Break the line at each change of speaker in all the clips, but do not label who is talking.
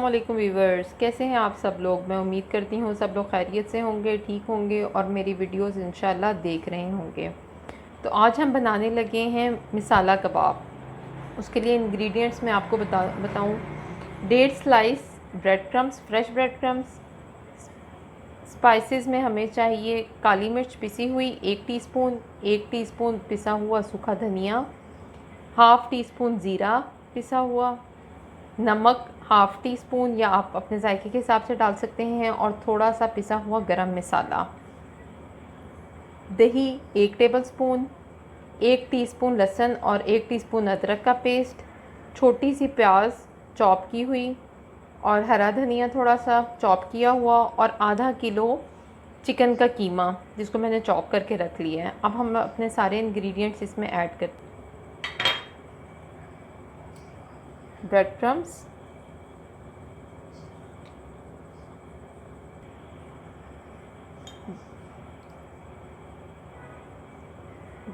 वालेकुम व्यूवर्स, कैसे हैं आप सब लोग। मैं उम्मीद करती हूँ सब लोग खैरियत से होंगे, ठीक होंगे और मेरी वीडियोस इंशाल्लाह देख रहे होंगे। तो आज हम बनाने लगे हैं मसाला कबाब। उसके लिए इंग्रेडिएंट्स मैं आपको बताऊँ। 1.5 slice bread crumbs, fresh bread crumbs. Spices में हमें चाहिए काली मिर्च पिसी हुई 1 टीस्पून पिसा हुआ सूखा धनिया, हाफ़ टी स्पून ज़ीरा पिसा हुआ, नमक हाफ़ टी स्पून या आप अपने जायके के हिसाब से डाल सकते हैं, और थोड़ा सा पिसा हुआ गरम मसाला। दही 1 टेबलस्पून, 1 टीस्पून लहसुन और 1 टीस्पून अदरक का पेस्ट, छोटी सी प्याज चॉप की हुई, और हरा धनिया थोड़ा सा चॉप किया हुआ, और आधा किलो चिकन का कीमा जिसको मैंने चॉप करके रख लिया है। अब हम अपने सारे इंग्रेडिएंट्स इसमें ऐड करते हैं। ब्रेड क्रम्स,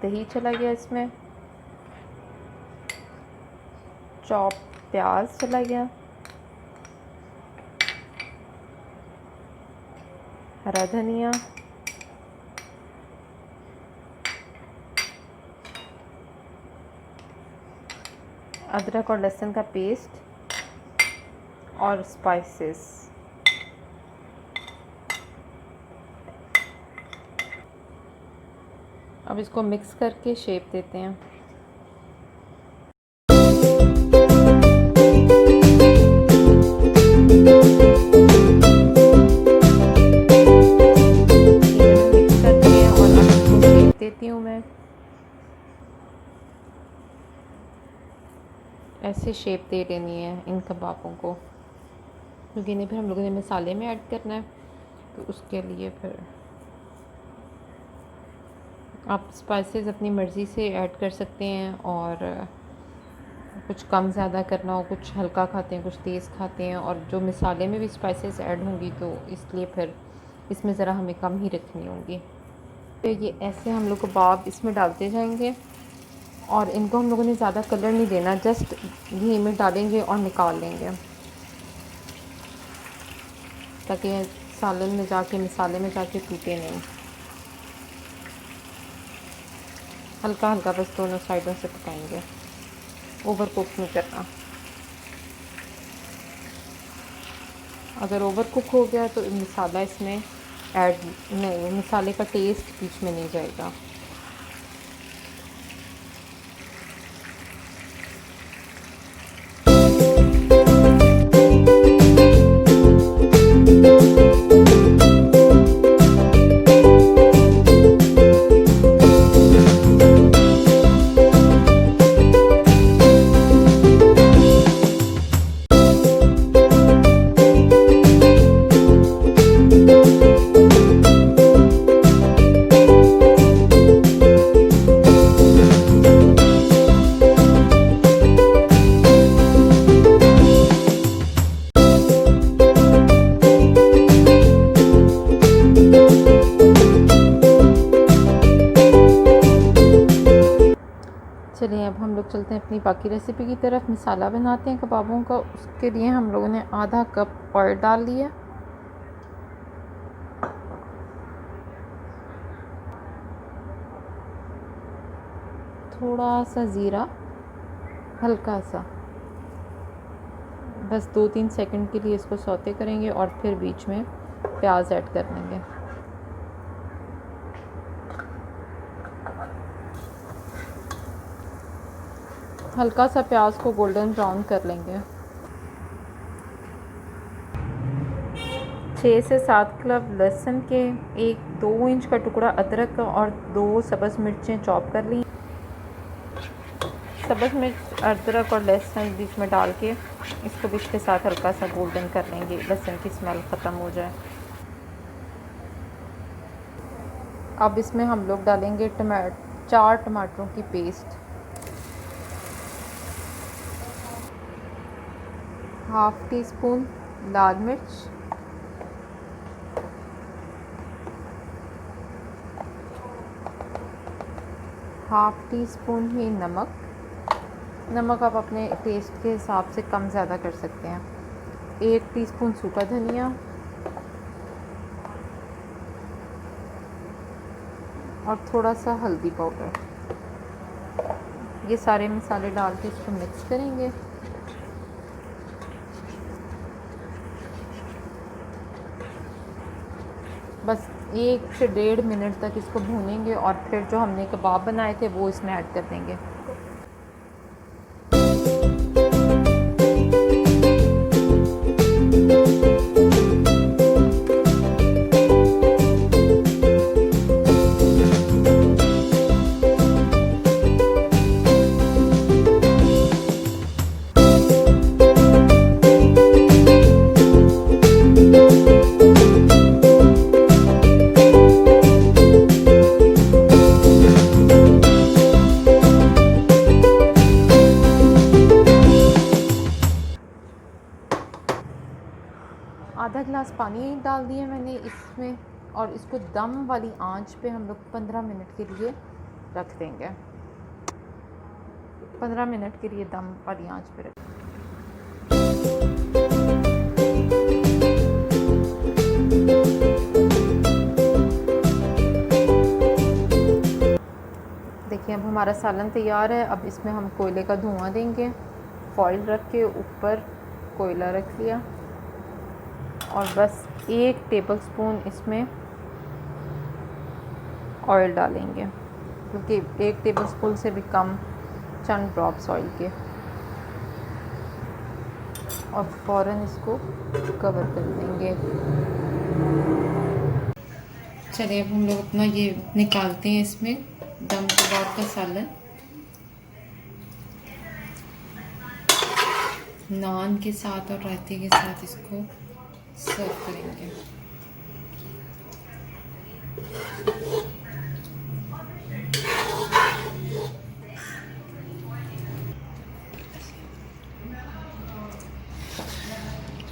दही चला गया इसमें, चॉप प्याज चला गया, हरा धनिया, अदरक और लहसुन का पेस्ट और स्पाइसेस। अब इसको मिक्स करके शेप देते हैं। मिक्स करते हैं और अब इसको शेप देती हूँ मैं। ऐसे शेप दे लेनी है इन कबाबों को, क्योंकि इन्हें फिर हम लोगों ने मसाले में ऐड करना है, तो उसके लिए फिर आप स्पाइसेस अपनी मर्ज़ी से ऐड कर सकते हैं, और कुछ कम ज़्यादा करना हो, कुछ हल्का खाते हैं, कुछ तेज़ खाते हैं, और जो मसाले में भी स्पाइसेस ऐड होंगी तो इसलिए फिर इसमें ज़रा हमें कम ही रखनी होंगी। तो ये ऐसे हम लोग कबाब इसमें डालते जाएंगे, और इनको हम लोगों ने ज़्यादा कलर नहीं देना, जस्ट घी में डालेंगे और निकाल लेंगे, ताकि सालन में जाके मसाले में जाके टूटे नहीं। हल्का हल्का बस दोनों साइडों से पकाएंगे, ओवर कुक नहीं करना। अगर ओवर कुक हो गया तो मसाला इसमें ऐड नहीं, मसाले का टेस्ट बीच में नहीं जाएगा। चलिए अब हम लोग चलते हैं अपनी बाकी रेसिपी की तरफ। मसाला बनाते हैं कबाबों का। उसके लिए हम लोगों ने आधा कप ऑयल डाल लिया, थोड़ा सा ज़ीरा, हल्का सा, बस 2-3 सेकंड के लिए इसको सौते करेंगे, और फिर बीच में प्याज ऐड कर लेंगे। हल्का सा प्याज को गोल्डन ब्राउन कर लेंगे। 6 से 7 क्लव लहसुन के, 1-2 इंच का टुकड़ा अदरक का, और 2 सब्ज़ मिर्चें चॉप कर ली। सब्ज़ मिर्च, अदरक और लहसुन बीच में डाल के इसको भी इसके साथ हल्का सा गोल्डन कर लेंगे, लहसुन की स्मेल ख़त्म हो जाए। अब इसमें हम लोग डालेंगे 4 टमाटरों की पेस्ट, हाफ़ टी स्पून लाल मिर्च, हाफ़ टी स्पून ही नमक। नमक आप अपने टेस्ट के हिसाब से कम ज़्यादा कर सकते हैं। 1 टीस्पून सूखा धनिया और थोड़ा सा हल्दी पाउडर। ये सारे मसाले डाल के इसको मिक्स करेंगे। बस 1 से 1.5 मिनट तक इसको भूनेंगे और फिर जो हमने कबाब बनाए थे वो इसमें ऐड कर देंगे। आधा गिलास पानी डाल दिया मैंने इसमें और इसको दम वाली आंच पे हम लोग 15 मिनट के लिए रख देंगे। 15 मिनट के लिए दम वाली आंच पे रख। देखिए अब हमारा सालन तैयार है। अब इसमें हम कोयले का धुआं देंगे। फॉइल रख के ऊपर कोयला रख लिया और बस 1 टेबलस्पून इसमें ऑयल डालेंगे, क्योंकि 1 टेबलस्पून से भी कम, चंद ड्रॉप्स ऑयल के, और फ़ौरन इसको कवर कर देंगे। चलिए अब हम लोग अपना ये निकालते हैं इसमें दम कबाब का सालन। नान के साथ और रायते के साथ इसको सर्व करेंगे।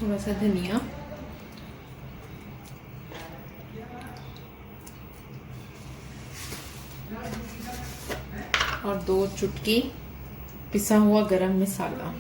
थोड़ा सा धनिया और 2 चुटकी पिसा हुआ गरम मसाला।